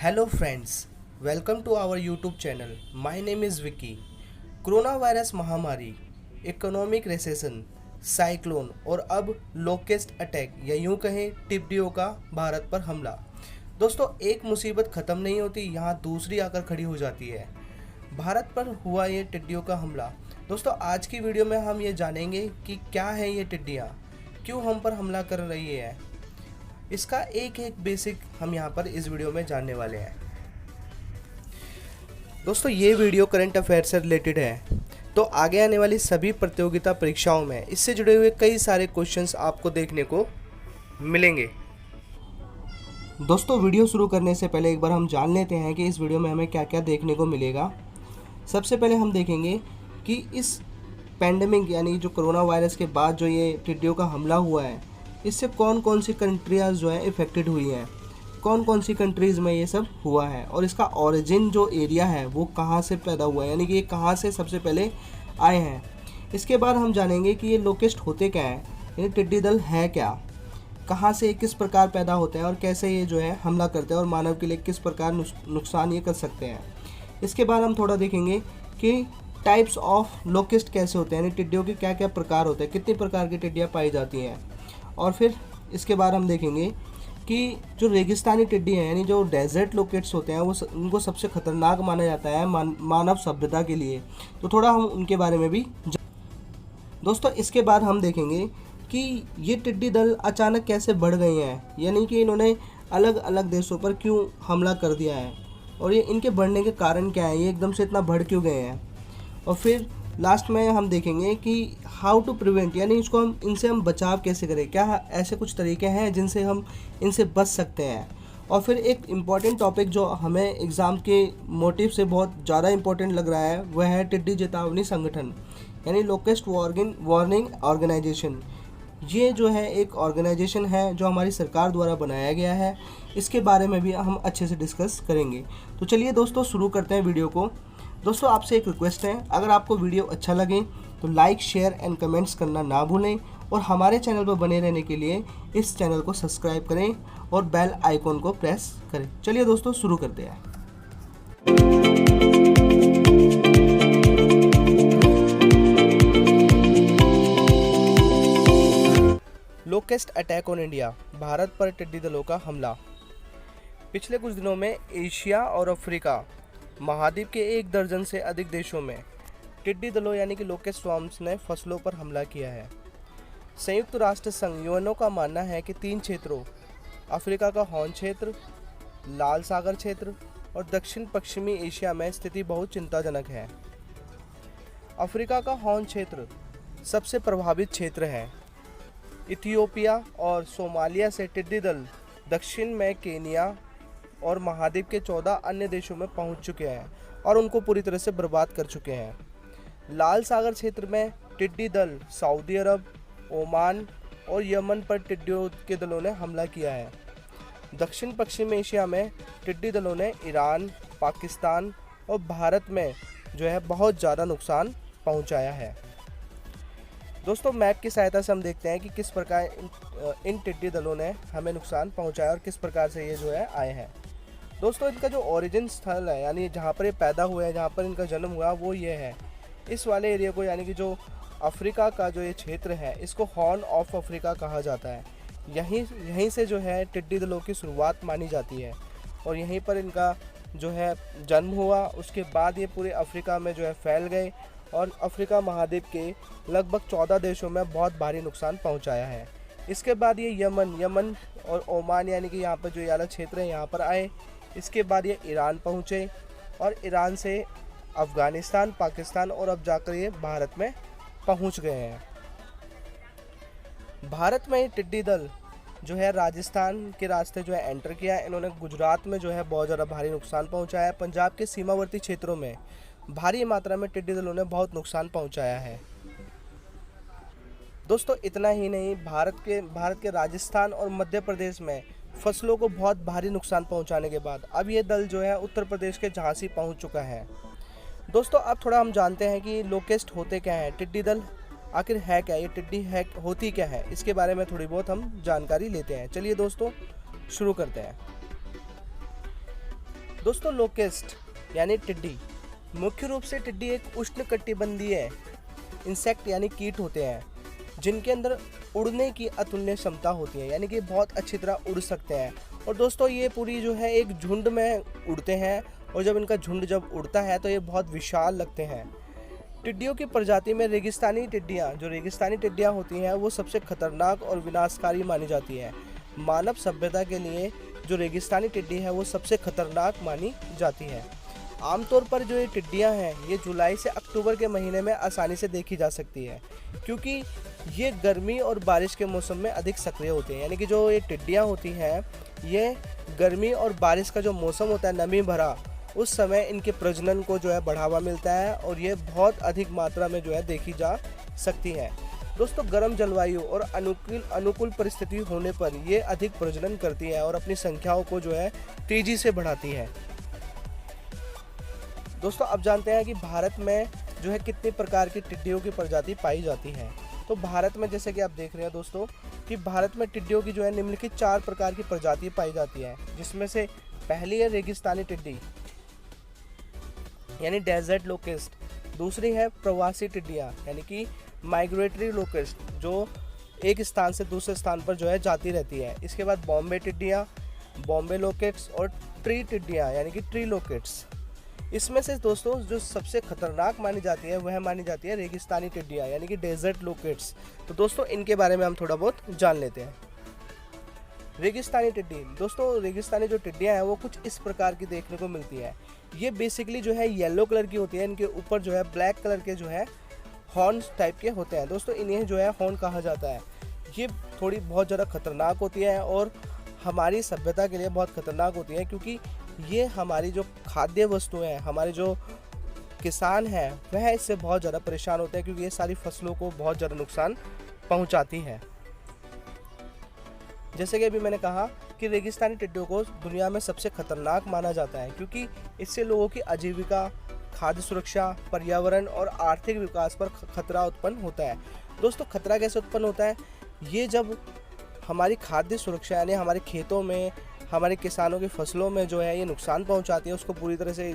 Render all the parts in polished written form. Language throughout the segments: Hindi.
Hello friends, welcome to our YouTube channel. My name is Vicky. Corona virus महामारी, इकोनॉमिक रिसेशन, साइक्लोन और अब लोकेस्ट अटैक या यूं कहें टिड्डियों का भारत पर हमला। दोस्तों, एक मुसीबत ख़त्म नहीं होती, यहाँ दूसरी आकर खड़ी हो जाती है। भारत पर हुआ ये टिड्डियों का हमला। दोस्तों, आज की वीडियो में हम ये जानेंगे कि क्या है ये टिड्डियाँ, क्यों हम पर हमला कर रही है। इसका एक एक बेसिक हम यहाँ पर इस वीडियो में जानने वाले हैं। दोस्तों, ये वीडियो करंट अफेयर से रिलेटेड है, तो आगे आने वाली सभी प्रतियोगिता परीक्षाओं में इससे जुड़े हुए कई सारे क्वेश्चंस आपको देखने को मिलेंगे। दोस्तों, वीडियो शुरू करने से पहले एक बार हम जान लेते हैं कि इस वीडियो में हमें क्या क्या देखने को मिलेगा। सबसे पहले हम देखेंगे कि इस पैंडेमिक यानी जो कोरोना वायरस के बाद जो ये टिड्डियों का हमला हुआ है, इससे कौन कौन सी कंट्रियाँ जो है इफ़ेक्टेड हुई हैं, कौन कौन सी कंट्रीज़ में ये सब हुआ है और इसका ओरिजिन जो एरिया है वो कहाँ से पैदा हुआ है, यानी कि ये कहाँ से सबसे पहले आए हैं। इसके बाद हम जानेंगे कि ये लोकेस्ट होते क्या हैं, यानी टिड्डी दल है क्या, कहाँ से किस प्रकार पैदा होते हैं और कैसे ये जो है हमला करते हैं और मानव के लिए किस प्रकार नुकसान ये कर सकते हैं। इसके बाद हम थोड़ा देखेंगे कि टाइप्स ऑफ लोकेस्ट कैसे होते हैं, यानी टिड्डियों के क्या क्या प्रकार होते हैं, कितनी प्रकार की टिड्डियाँ पाई जाती हैं। और फिर इसके बाद हम देखेंगे कि जो रेगिस्तानी टिड्डी हैं, यानी जो डेजर्ट लोकेट्स होते हैं, वो उनको सबसे ख़तरनाक माना जाता है मानव सभ्यता के लिए, तो थोड़ा हम उनके बारे में भी दोस्तों, इसके बाद हम देखेंगे कि ये टिड्डी दल अचानक कैसे बढ़ गए हैं, यानी कि इन्होंने अलग अलग देशों पर क्यों हमला कर दिया है और ये इनके बढ़ने के कारण क्या है, ये एकदम से इतना बढ़ क्यों गए हैं। और फिर लास्ट में हम देखेंगे कि हाउ टू प्रिवेंट, यानी इसको इनसे हम बचाव कैसे करें, क्या ऐसे कुछ तरीके हैं जिनसे हम इनसे बच सकते हैं। और फिर एक इम्पॉर्टेंट टॉपिक जो हमें एग्ज़ाम के मोटिव से बहुत ज़्यादा इम्पोर्टेंट लग रहा है, वह है टिड्डी चेतावनी संगठन, यानी लोकेस्ट वार्निंग ऑर्गेनाइजेशन। ये जो है एक ऑर्गेनाइजेशन है जो हमारी सरकार द्वारा बनाया गया है, इसके बारे में भी हम अच्छे से डिस्कस करेंगे। तो चलिए दोस्तों, शुरू करते हैं वीडियो को। दोस्तों, आपसे एक रिक्वेस्ट है, अगर आपको वीडियो अच्छा लगे तो लाइक, शेयर एंड कमेंट्स करना ना भूलें और हमारे चैनल पर बने रहने के लिए इस चैनल को सब्सक्राइब करें और बेल आइकॉन को प्रेस करें। चलिए दोस्तों, शुरू करते हैं। लोकेस्ट अटैक ऑन इंडिया, भारत पर टिड्डी दलों का हमला। पिछले कुछ दिनों में एशिया और अफ्रीका महाद्वीप के 1 दर्जन से अधिक देशों में टिड्डी दलों यानी कि लोकेस्ट स्वॉर्म्स ने फसलों पर हमला किया है। संयुक्त राष्ट्र संघ यूएनओ का मानना है कि 3 क्षेत्रों, अफ्रीका का हॉर्न क्षेत्र, लाल सागर क्षेत्र और दक्षिण पश्चिमी एशिया में स्थिति बहुत चिंताजनक है। अफ्रीका का हॉर्न क्षेत्र सबसे प्रभावित क्षेत्र है। इथियोपिया और सोमालिया से टिड्डी दल दक्षिण में केनिया और महाद्वीप के 14 अन्य देशों में पहुंच चुके हैं और उनको पूरी तरह से बर्बाद कर चुके हैं। लाल सागर क्षेत्र में टिड्डी दल सऊदी अरब, ओमान और यमन पर टिड्डियों के दलों ने हमला किया है। दक्षिण पश्चिम एशिया में टिड्डी दलों ने ईरान, पाकिस्तान और भारत में जो है बहुत ज़्यादा नुकसान पहुंचाया है। दोस्तों, मैप की सहायता से हम देखते हैं कि किस प्रकार इन टिड्डी दलों ने हमें नुकसान पहुंचाया और किस प्रकार से ये जो है आए हैं। दोस्तों, इनका जो ओरिजिन स्थल है, यानी जहाँ पर ये पैदा हुए हैं, जहाँ पर इनका जन्म हुआ, वो ये है। इस वाले एरिया को, यानी कि जो अफ्रीका का जो ये क्षेत्र है, इसको हॉर्न ऑफ अफ्रीका कहा जाता है। यहीं से जो है टिड्डी दलों की शुरुआत मानी जाती है और यहीं पर इनका जो है जन्म हुआ। उसके बाद ये पूरे अफ्रीका में जो है फैल गए और अफ्रीका महाद्वीप के लगभग 14 देशों में बहुत भारी नुकसान पहुंचाया है। इसके बाद ये यमन और ओमान, यानी कि यहाँ पर जो ये वाला क्षेत्र है, यहाँ पर आए। इसके बाद ये ईरान पहुँचे और ईरान से अफ़गानिस्तान, पाकिस्तान और अब जाकर ये भारत में पहुँच गए हैं। भारत में ये टिड्डी दल जो है राजस्थान के रास्ते जो है एंटर किया है। इन्होंने गुजरात में जो है बहुत ज़्यादा भारी नुकसान पहुँचाया है। पंजाब के सीमावर्ती क्षेत्रों में भारी मात्रा में टिड्डी दलों ने बहुत नुकसान पहुँचाया है। दोस्तों, इतना ही नहीं, भारत के राजस्थान और मध्य प्रदेश में फसलों को बहुत भारी नुकसान पहुंचाने के बाद अब ये दल जो है उत्तर प्रदेश के झांसी पहुंच चुका है। दोस्तों, अब थोड़ा हम जानते हैं कि लोकेस्ट होते क्या हैं, टिड्डी दल आखिर है क्या, ये टिड्डी है होती क्या है, इसके बारे में थोड़ी बहुत हम जानकारी लेते हैं। चलिए दोस्तों, शुरू करते हैं। दोस्तों लोकेस्ट यानी टिड्डी, मुख्य रूप से टिड्डी एक उष्णकटिबंधीय इंसेक्ट यानी कीट होते हैं जिनके अंदर उड़ने की अतुलनीय क्षमता होती है, यानी कि बहुत अच्छी तरह उड़ सकते हैं। और दोस्तों ये पूरी जो है एक झुंड में उड़ते हैं, और जब इनका झुंड जब उड़ता है तो ये बहुत विशाल लगते हैं। टिड्डियों की प्रजाति में रेगिस्तानी टिड्डियाँ, जो रेगिस्तानी टिड्डियाँ होती हैं वो सबसे खतरनाक और विनाशकारी मानी जाती है। मानव सभ्यता के लिए जो रेगिस्तानी टिड्डी है वो सबसे खतरनाक मानी जाती है। आमतौर पर जो ये टिड्डियाँ हैं ये जुलाई से अक्टूबर के महीने में आसानी से देखी जा सकती है, क्योंकि ये गर्मी और बारिश के मौसम में अधिक सक्रिय होती हैं। यानी कि जो ये टिड्डियाँ होती हैं ये गर्मी और बारिश का जो मौसम होता है नमी भरा, उस समय इनके प्रजनन को जो है बढ़ावा मिलता है और ये बहुत अधिक मात्रा में जो है देखी जा सकती हैं। दोस्तों गर्म जलवायु और अनुकूल परिस्थिति होने पर ये अधिक प्रजनन करती है और अपनी संख्याओं को जो है तेज़ी से बढ़ाती है। दोस्तों अब जानते हैं कि भारत में जो है कितने प्रकार की टिड्डियों की प्रजाति पाई जाती है। तो भारत में जैसे कि आप देख रहे हैं दोस्तों कि भारत में टिड्डियों की जो है निम्नलिखित 4 प्रकार की प्रजाति पाई जाती है, जिसमें से पहली है रेगिस्तानी टिड्डी यानी डेजर्ट लोकेस्ट। दूसरी है प्रवासी टिड्डियाँ यानी कि माइग्रेटरी लोकेस्ट, जो एक स्थान से दूसरे स्थान पर जो है जाती रहती है। इसके बाद बॉम्बे टिड्डियाँ, बॉम्बे लोकेट्स और ट्री टिड्डियाँ यानी कि ट्री लोकेट्स। इसमें से दोस्तों जो सबसे खतरनाक मानी जाती है वह मानी जाती है रेगिस्तानी टिड्डियाँ यानी कि डेजर्ट लोकेट्स। तो दोस्तों इनके बारे में हम थोड़ा बहुत जान लेते हैं। रेगिस्तानी टिड्डी, दोस्तों रेगिस्तानी जो टिड्डियाँ हैं वो कुछ इस प्रकार की देखने को मिलती है। ये बेसिकली जो है येलो कलर की होती है, इनके ऊपर जो है ब्लैक कलर के जो है हॉर्न्स टाइप के होते हैं। दोस्तों इन्हें जो है हॉर्न कहा जाता है। ये थोड़ी बहुत ज़्यादा खतरनाक होती है और हमारी सभ्यता के लिए बहुत खतरनाक होती है, क्योंकि ये हमारी जो खाद्य वस्तुएं हैं, हमारे जो किसान हैं वह इससे बहुत ज़्यादा परेशान होते हैं, क्योंकि ये सारी फसलों को बहुत ज़्यादा नुकसान पहुंचाती है। जैसे कि अभी मैंने कहा कि रेगिस्तानी टिड्डियों को दुनिया में सबसे खतरनाक माना जाता है, क्योंकि इससे लोगों की आजीविका, खाद्य सुरक्षा, पर्यावरण और आर्थिक विकास पर खतरा उत्पन्न होता है। दोस्तों खतरा कैसे उत्पन्न होता है? ये जब हमारी खाद्य सुरक्षा यानी हमारे खेतों में, हमारे किसानों की फसलों में जो है ये नुकसान पहुंचाती है, उसको पूरी तरह से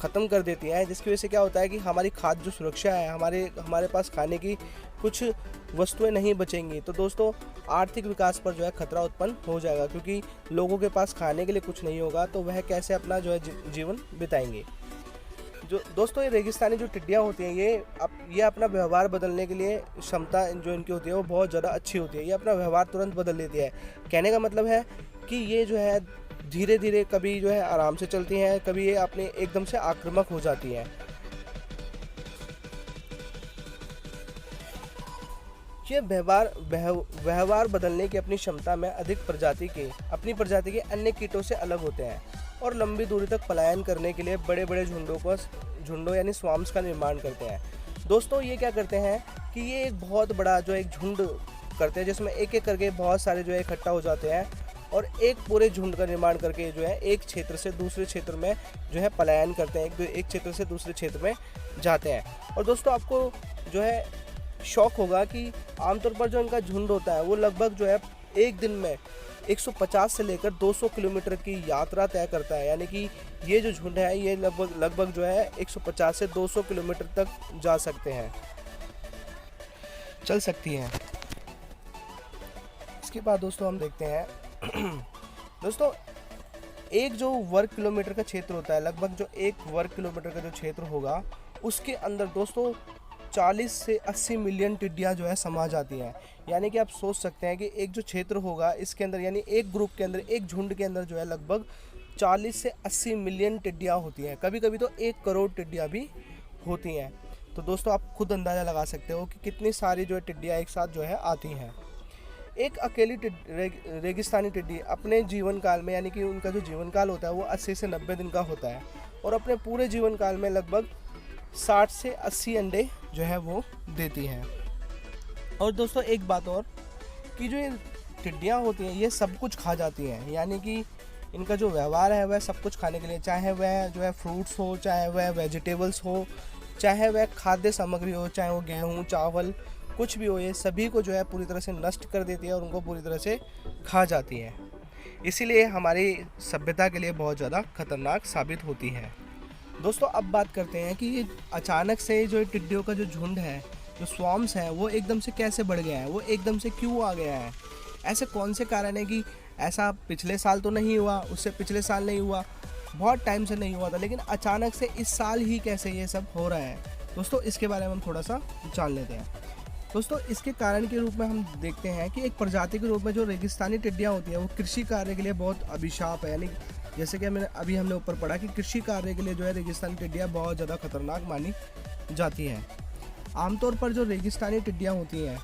ख़त्म कर देती है, जिसकी वजह से क्या होता है कि हमारी खाद्य जो सुरक्षा है, हमारे पास खाने की कुछ वस्तुएं नहीं बचेंगी। तो दोस्तों आर्थिक विकास पर जो है खतरा उत्पन्न हो जाएगा, क्योंकि लोगों के पास खाने के लिए कुछ नहीं होगा तो वह कैसे अपना जो है जीवन बिताएंगे। जो दोस्तों ये रेगिस्तानी जो टिड्डियाँ होती हैं ये अपना व्यवहार बदलने के लिए क्षमता जो इनकी होती है वो बहुत ज़्यादा अच्छी होती है। ये अपना व्यवहार तुरंत बदल लेती है। कहने का मतलब है कि ये जो है धीरे धीरे कभी जो है आराम से चलती हैं, कभी ये अपने एकदम से आक्रामक हो जाती हैं। ये व्यवहार बदलने की अपनी क्षमता में अपनी प्रजाति के अन्य कीटों से अलग होते हैं और लंबी दूरी तक पलायन करने के लिए बड़े बड़े झुंडों यानी स्वाम्स का निर्माण करते हैं। दोस्तों ये क्या करते हैं कि ये एक बहुत बड़ा जो एक झुंड करते हैं, जिसमें एक एक करके बहुत सारे जो है इकट्ठा हो जाते हैं और एक पूरे झुंड का निर्माण करके जो है एक क्षेत्र से दूसरे क्षेत्र में जो है पलायन करते हैं, एक क्षेत्र से दूसरे क्षेत्र में जाते हैं। और दोस्तों आपको जो है शौक होगा कि आमतौर पर जो इनका झुंड होता है वो लगभग जो है एक दिन में 150 से लेकर 200 किलोमीटर की यात्रा तय करता है। यानी कि ये जो झुंड है ये लगभग जो है 150 से 200 किलोमीटर तक जा सकते हैं, चल सकती हैं। इसके बाद दोस्तों हम देखते हैं दोस्तों एक जो वर्ग किलोमीटर का क्षेत्र होता है, लगभग जो 1 वर्ग किलोमीटर का जो क्षेत्र होगा उसके अंदर दोस्तों 40 से 80 मिलियन टिड्डियाँ जो है समा जाती हैं। यानी कि आप सोच सकते हैं कि एक जो क्षेत्र होगा इसके अंदर, यानी एक ग्रुप के अंदर, एक झुंड के अंदर जो है लगभग 40 से 80 मिलियन टिड्डियाँ होती हैं। कभी कभी तो 1 करोड़ टिड्डियाँ भी होती हैं। तो दोस्तों आप खुद अंदाज़ा लगा सकते हो कि कितनी सारी जो है टिड्डियाँ एक साथ जो है आती हैं। एक अकेली रेगिस्तानी टिड्डी अपने जीवन काल में, यानी कि उनका जो जीवन काल होता है वो 80 से 90 दिन का होता है और अपने पूरे जीवन काल में लगभग 60 से 80 अंडे जो है वो देती हैं। और दोस्तों एक बात और कि जो ये टिड्डियाँ होती हैं ये सब कुछ खा जाती हैं, यानी कि इनका जो व्यवहार है वह सब कुछ खाने के लिए, चाहे वह जो है फ्रूट्स हो, चाहे वह वेजिटेबल्स हो, चाहे वह खाद्य सामग्री हो, चाहे वो गेहूँ, चावल, कुछ भी हो, ये सभी को जो है पूरी तरह से नष्ट कर देती है और उनको पूरी तरह से खा जाती है। इसीलिए हमारी सभ्यता के लिए बहुत ज़्यादा खतरनाक साबित होती है। दोस्तों अब बात करते हैं कि ये अचानक से जो टिड्डियों का जो झुंड है, जो स्वॉर्म्स है, वो एकदम से कैसे बढ़ गया है, वो एकदम से क्यों आ गया है। ऐसे कौन से कारण है कि ऐसा पिछले साल तो नहीं हुआ, उससे पिछले साल नहीं हुआ, बहुत टाइम से नहीं हुआ था, लेकिन अचानक से इस साल ही कैसे ये सब हो रहा है। दोस्तों इसके बारे में हम थोड़ा सा जान लेते हैं। दोस्तों इसके कारण के रूप में हम देखते हैं कि एक प्रजाति के रूप में जो रेगिस्तानी टिड्डियाँ होती हैं वो कृषि कार्य के लिए बहुत अभिशाप है। यानी जैसे कि हमने ऊपर पढ़ा कि कृषि कार्य के लिए जो है रेगिस्तानी टिड्डियाँ बहुत ज़्यादा खतरनाक मानी जाती हैं। आमतौर पर जो रेगिस्तानी टिड्डियाँ होती हैं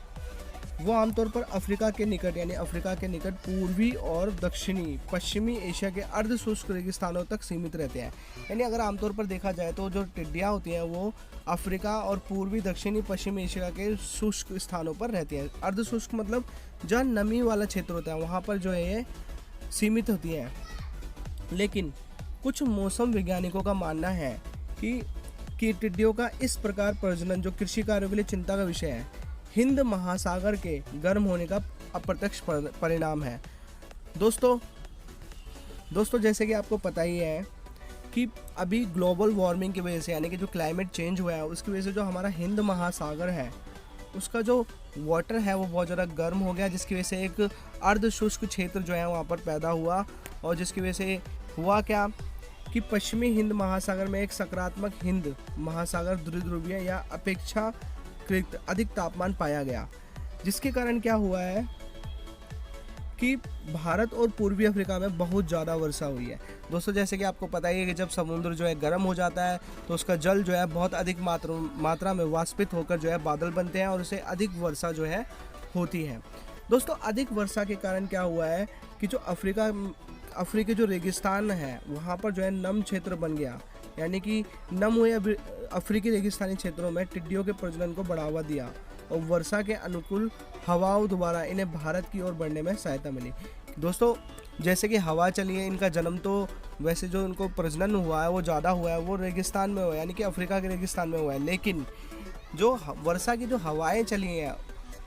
वो आमतौर पर अफ्रीका के निकट, यानी अफ्रीका के निकट पूर्वी और दक्षिणी पश्चिमी एशिया के अर्ध शुष्क रेगिस्तानों तक सीमित रहते हैं। यानी अगर आमतौर पर देखा जाए तो जो टिड्डियाँ होती हैं वो अफ्रीका और पूर्वी दक्षिणी पश्चिमी एशिया के शुष्क स्थानों पर रहती हैं। अर्ध शुष्क मतलब जहाँ नमी वाला क्षेत्र होता है वहाँ पर जो है ये सीमित होती हैं। लेकिन कुछ मौसम वैज्ञानिकों का मानना है कि टिड्डियों का इस प्रकार प्रजनन जो कृषि कार्यों के लिए चिंता का विषय है, हिंद महासागर के गर्म होने का अप्रत्यक्ष परिणाम है। दोस्तों जैसे कि आपको पता ही है कि अभी ग्लोबल वार्मिंग की वजह से, यानी कि जो क्लाइमेट चेंज हुआ है उसकी वजह से जो हमारा हिंद महासागर है उसका जो वाटर है वो बहुत ज़्यादा गर्म हो गया, जिसकी वजह से एक अर्ध शुष्क क्षेत्र जो है वहाँ पर पैदा हुआ। और जिसकी वजह से हुआ क्या कि पश्चिमी हिंद महासागर में एक सकारात्मक हिंद महासागर द्विध्रुवीय या अपेक्षाकृत अधिक तापमान पाया गया, जिसके कारण क्या हुआ है कि भारत और पूर्वी अफ्रीका में बहुत ज़्यादा वर्षा हुई है। दोस्तों जैसे कि आपको पता ही है कि जब समुद्र जो है गर्म हो जाता है तो उसका जल जो है बहुत अधिक मात्रा में वाष्पित होकर जो है बादल बनते हैं और उससे अधिक वर्षा जो है होती है। दोस्तों अधिक वर्षा के कारण क्या हुआ है कि जो अफ्रीकी जो रेगिस्तान है वहाँ पर जो है नम क्षेत्र बन गया, यानी कि नम हुए अफ्रीकी रेगिस्तानी क्षेत्रों में टिड्डियों के प्रजनन को बढ़ावा दिया और वर्षा के अनुकूल हवाओं द्वारा इन्हें भारत की ओर बढ़ने में सहायता मिली। दोस्तों जैसे कि हवा चली है, इनका जन्म तो वैसे जो इनको प्रजनन हुआ है वो ज़्यादा हुआ है वो रेगिस्तान में हुआ है, यानी कि अफ्रीका के रेगिस्तान में हुआ है, लेकिन जो वर्षा की जो हवाएं चली हैं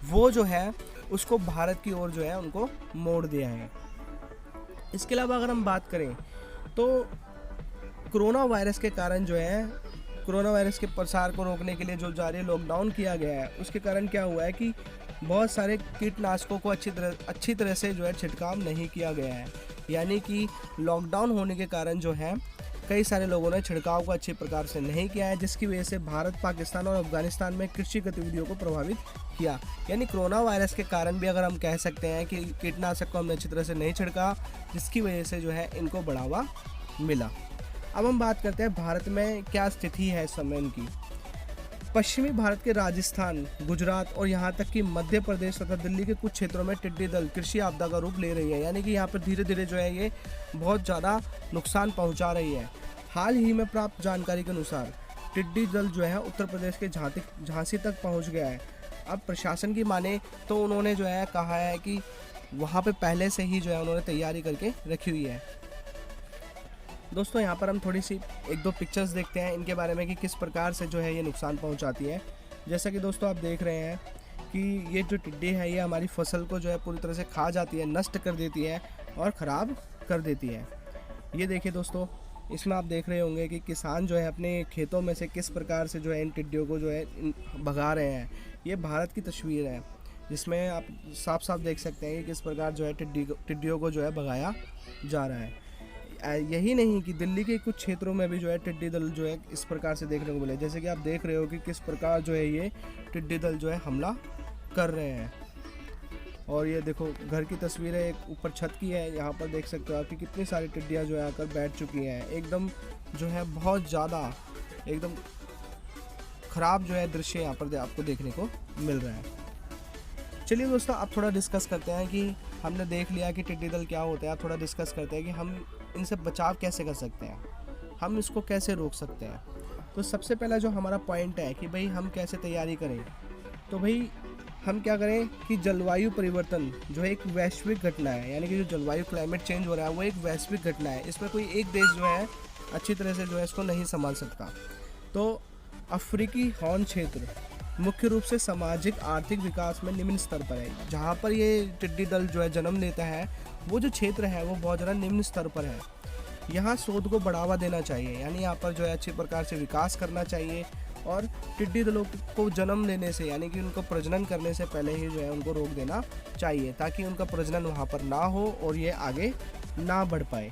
वो जो है उसको भारत की ओर जो है उनको मोड़ दिया है। इसके अलावा अगर हम बात करें तो कोरोना वायरस के कारण जो है, कोरोना वायरस के प्रसार को रोकने के लिए जो जारी लॉकडाउन किया गया है उसके कारण क्या हुआ है कि बहुत सारे कीटनाशकों को अच्छी तरह से जो है छिड़काव नहीं किया गया है। यानी कि लॉकडाउन होने के कारण जो है कई सारे लोगों ने छिड़काव को अच्छे प्रकार से नहीं किया है, जिसकी वजह से भारत, पाकिस्तान और अफगानिस्तान में कृषि गतिविधियों को प्रभावित किया। यानी कोरोना वायरस के कारण भी अगर हम कह सकते हैं कि कीटनाशक को हमने अच्छी तरह से नहीं छिड़का, जिसकी वजह से जो है इनको बढ़ावा मिला। अब हम बात करते हैं भारत में क्या स्थिति है इस समय इनकी। पश्चिमी भारत के राजस्थान, गुजरात और यहाँ तक कि मध्य प्रदेश तथा दिल्ली के कुछ क्षेत्रों में टिड्डी दल कृषि आपदा का रूप ले रही है, यानी कि यहाँ पर धीरे धीरे जो है ये बहुत ज़्यादा नुकसान पहुँचा रही है। हाल ही में प्राप्त जानकारी के अनुसार टिड्डी दल जो है उत्तर प्रदेश के झांसी तक पहुँच गया है। अब प्रशासन की माने तो उन्होंने जो है कहा है कि वहाँ पे पहले से ही जो है उन्होंने तैयारी करके रखी हुई है। दोस्तों यहाँ पर हम थोड़ी सी एक दो पिक्चर्स देखते हैं इनके बारे में कि किस प्रकार से जो है ये नुकसान पहुँचाती है। जैसा कि दोस्तों आप देख रहे हैं कि ये जो टिड्डी है ये हमारी फसल को जो है पूरी तरह से खा जाती है, नष्ट कर देती है और ख़राब कर देती है। ये देखिए दोस्तों, इसमें आप देख रहे होंगे कि किसान जो है अपने खेतों में से किस प्रकार से जो है इन टिड्डियों को जो है भगा रहे हैं। ये भारत की तस्वीर है जिसमें आप साफ साफ देख सकते हैं कि किस प्रकार जो है टिड्डियों को जो है भगाया जा रहा है। यही नहीं कि दिल्ली के कुछ क्षेत्रों में भी जो है टिड्डी दल जो है इस प्रकार से देखने को मिले, जैसे कि आप देख रहे हो कि किस प्रकार जो है ये टिड्डी दल जो है हमला कर रहे हैं। और ये देखो घर की तस्वीर है, एक ऊपर छत की है, यहाँ पर देख सकते हो आप कि कितनी सारी टिड्डियाँ जो है आकर बैठ चुकी हैं। एकदम जो है बहुत ज़्यादा एकदम ख़राब जो है दृश्य यहाँ पर आपको देखने को मिल रहा है। चलिए दोस्तों अब थोड़ा डिस्कस करते हैं कि हमने देख लिया कि टिड्डी दल क्या होता है, अब थोड़ा डिस्कस करते हैं कि हम इनसे बचाव कैसे कर सकते हैं, हम इसको कैसे रोक सकते हैं। तो सबसे पहला जो हमारा पॉइंट है कि भाई हम कैसे तैयारी करें, तो भाई हम क्या करें कि जलवायु परिवर्तन जो है एक वैश्विक घटना है, यानी कि जो जलवायु क्लाइमेट चेंज हो रहा है वो एक वैश्विक घटना है। इसमें कोई एक देश जो है अच्छी तरह से जो है इसको नहीं संभाल सकता। तो अफ्रीकी हॉर्न क्षेत्र मुख्य रूप से सामाजिक आर्थिक विकास में निम्न स्तर पर है। जहाँ पर ये टिड्डी दल जो है जन्म लेता है वो जो क्षेत्र है वो बहुत ज़्यादा निम्न स्तर पर है। यहाँ शोध को बढ़ावा देना चाहिए, यानी यहाँ पर जो है अच्छी प्रकार से विकास करना चाहिए और टिड्डी दलों को जन्म लेने से यानी कि उनको प्रजनन करने से पहले ही जो है उनको रोक देना चाहिए, ताकि उनका प्रजनन वहाँ पर ना हो और ये आगे ना बढ़ पाए।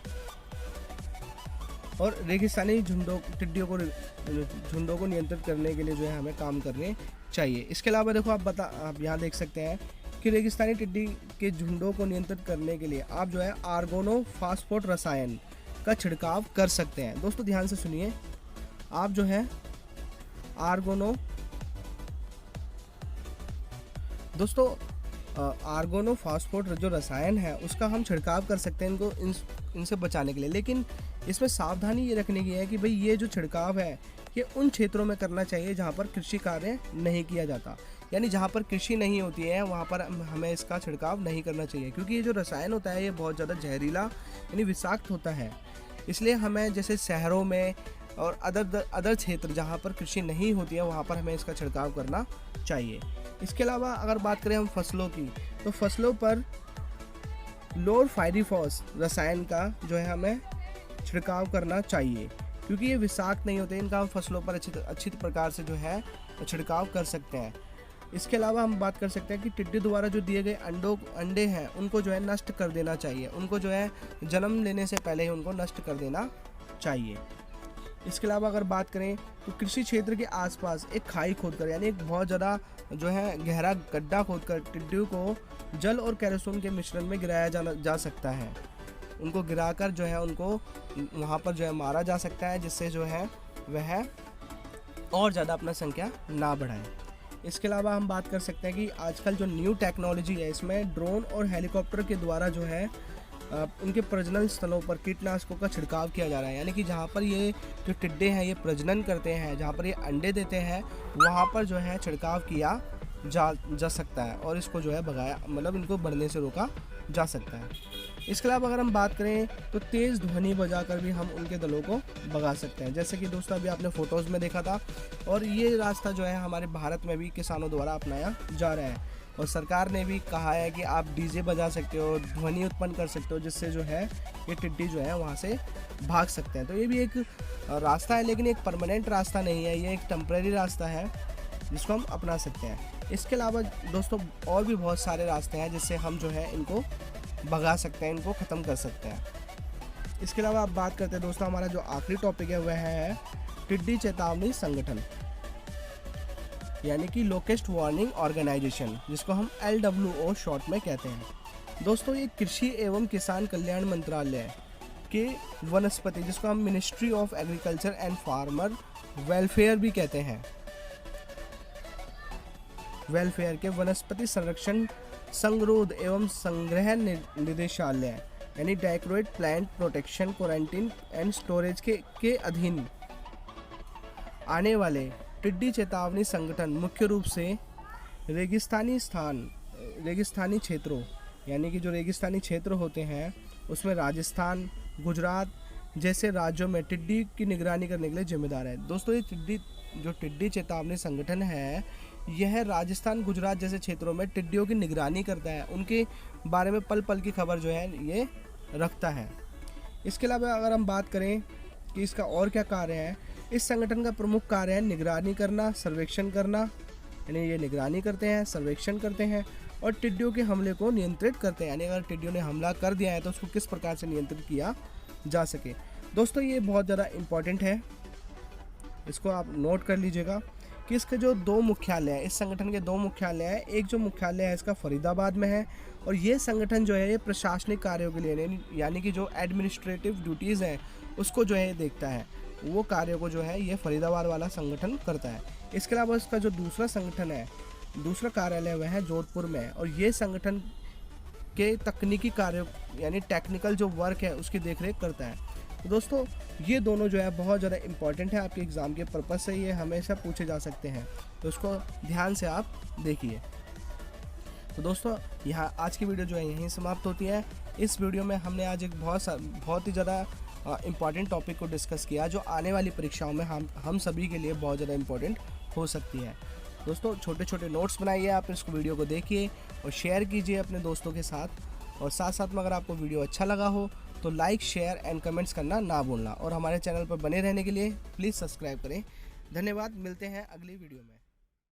और रेगिस्तानी टिड्डियों को नियंत्रित करने के लिए जो है हमें काम करने चाहिए। इसके अलावा देखो आप यहाँ देख सकते हैं कि रेगिस्तानी टिड्डी के झुंडों को नियंत्रित करने के लिए आप जो है आर्गोनोफॉस्फेट रसायन का छिड़काव कर सकते हैं। दोस्तों ध्यान से सुनिए, आप जो है आर्गोनोफॉस्फेट जो रसायन है उसका हम छिड़काव कर सकते हैं इनसे बचाने के लिए। लेकिन इसमें सावधानी ये रखने की है कि भाई ये जो छिड़काव है ये उन क्षेत्रों में करना चाहिए जहाँ पर कृषि कार्य नहीं किया जाता, यानी जहाँ पर कृषि नहीं होती है वहाँ पर हमें इसका छिड़काव नहीं करना चाहिए, क्योंकि ये जो रसायन होता है ये बहुत ज़्यादा जहरीला यानी विषाक्त होता है। इसलिए हमें जैसे शहरों में और अदर क्षेत्र जहाँ पर कृषि नहीं होती है वहाँ पर हमें इसका छिड़काव करना चाहिए। इसके अलावा अगर बात करें हम फसलों की, तो फसलों पर क्लोरपाइरीफॉस रसायन का जो है हमें छिड़काव करना चाहिए, क्योंकि ये विषाक्त नहीं होते, इनका हम फसलों पर अच्छी प्रकार से जो है छिड़काव कर सकते हैं। इसके अलावा हम बात कर सकते हैं कि टिड्डी द्वारा जो दिए गए अंडे हैं उनको जो है नष्ट कर देना चाहिए, उनको जो है जन्म लेने से पहले ही उनको नष्ट कर देना चाहिए। इसके अलावा अगर बात करें तो कृषि क्षेत्र के आसपास एक खाई खोदकर यानी एक बहुत ज़्यादा जो है गहरा गड्ढा खोदकर टिड्डियों को जल और केरोसिन के मिश्रण में गिराया जा सकता है। उनको गिराकर जो है उनको वहाँ पर जो है मारा जा सकता है, जिससे जो है वह और ज़्यादा अपना संख्या ना बढ़ाए। इसके अलावा हम बात कर सकते हैं कि आजकल जो न्यू टेक्नोलॉजी है इसमें ड्रोन और हेलीकॉप्टर के द्वारा जो है उनके प्रजनन स्थलों पर कीटनाशकों का छिड़काव किया जा रहा है, यानी कि जहाँ पर ये जो टिड्डे हैं ये प्रजनन करते हैं, जहाँ पर ये अंडे देते हैं वहाँ पर जो है छिड़काव किया जा सकता है और इसको जो है इनको बढ़ने से रोका जा सकता है। इसके अलावा अगर हम बात करें तो तेज़ ध्वनि बजाकर भी हम उनके दलों को भगा सकते हैं, जैसे कि दोस्तों अभी आपने फ़ोटोज़ में देखा था। और ये रास्ता जो है हमारे भारत में भी किसानों द्वारा अपनाया जा रहा है और सरकार ने भी कहा है कि आप डीजे बजा सकते हो, ध्वनि उत्पन्न कर सकते हो, जिससे जो है ये टिड्डी जो है वहाँ से भाग सकते हैं। तो ये भी एक रास्ता है, लेकिन एक परमानेंट रास्ता नहीं है, ये एक टेम्परेरी रास्ता है जिसको हम अपना सकते हैं। इसके अलावा दोस्तों और भी बहुत सारे रास्ते हैं जिससे हम जो है इनको भगा सकते हैं, इनको ख़त्म कर सकते हैं। इसके अलावा आप बात करते हैं दोस्तों, हमारा जो आखिरी टॉपिक है वह है टिड्डी चेतावनी संगठन, यानी कि लोकेस्ट वार्निंग ऑर्गेनाइजेशन, जिसको हम LWO शॉर्ट में कहते हैं। दोस्तों ये कृषि एवं किसान कल्याण मंत्रालय के वनस्पति, जिसको हम ministry of agriculture and farmer welfare भी कहते हैं, वेलफेयर के वनस्पति संरक्षण संगरोध एवं संग्रह निदेशालय यानी directorate plant protection quarantine and storage के अधीन आने वाले टिड्डी चेतावनी संगठन मुख्य रूप से रेगिस्तानी क्षेत्रों यानी कि जो रेगिस्तानी क्षेत्र होते हैं उसमें राजस्थान, गुजरात जैसे राज्यों में टिड्डी की निगरानी करने के लिए जिम्मेदार है। दोस्तों ये टिड्डी चेतावनी संगठन है, यह राजस्थान, गुजरात जैसे क्षेत्रों में टिड्डियों की निगरानी करता है, उनके बारे में पल पल की खबर जो है ये रखता है। इसके अलावा अगर हम बात करें कि इसका और क्या कार्य है, इस संगठन का प्रमुख कार्य है निगरानी करना, सर्वेक्षण करना, यानी ये निगरानी करते हैं, सर्वेक्षण करते हैं और टिड्डियों के हमले को नियंत्रित करते हैं, यानी अगर टिड्डियों ने हमला कर दिया है तो उसको किस प्रकार से नियंत्रित किया जा सके। दोस्तों ये बहुत ज़्यादा इम्पॉर्टेंट है, इसको आप नोट कर लीजिएगा कि इसके जो 2 मुख्यालय हैं, इस संगठन के 2 मुख्यालय हैं। एक जो मुख्यालय है इसका फरीदाबाद में है और ये संगठन जो है ये प्रशासनिक कार्यों के लिए यानी कि जो एडमिनिस्ट्रेटिव ड्यूटीज़ हैं उसको जो है देखता है, वो कार्यों को जो है ये फरीदाबाद वाला संगठन करता है। इसके अलावा इसका जो दूसरा संगठन है, दूसरा कार्यालय वह है जोधपुर में और ये संगठन के तकनीकी कार्यों यानी टेक्निकल जो वर्क है उसकी देखरेख करता है। तो दोस्तों ये दोनों जो है बहुत ज़्यादा इंपॉर्टेंट है, आपके एग्ज़ाम के पर्पज़ से ये हमेशा पूछे जा सकते हैं, तो इसको ध्यान से आप देखिए। तो दोस्तों यहाँ आज की वीडियो जो है यहीं समाप्त होती है। इस वीडियो में हमने आज एक बहुत ही ज़्यादा इम्पॉर्टेंट टॉपिक को डिस्कस किया जो आने वाली परीक्षाओं में हम सभी के लिए बहुत ज़्यादा इम्पॉर्टेंट हो सकती है। दोस्तों छोटे छोटे नोट्स बनाइए, आप इसको वीडियो को देखिए और शेयर कीजिए अपने दोस्तों के साथ और साथ साथ में अगर आपको वीडियो अच्छा लगा हो तो लाइक, शेयर एंड कमेंट्स करना ना भूलना, और हमारे चैनल पर बने रहने के लिए प्लीज़ सब्सक्राइब करें। धन्यवाद, मिलते हैं अगली वीडियो में।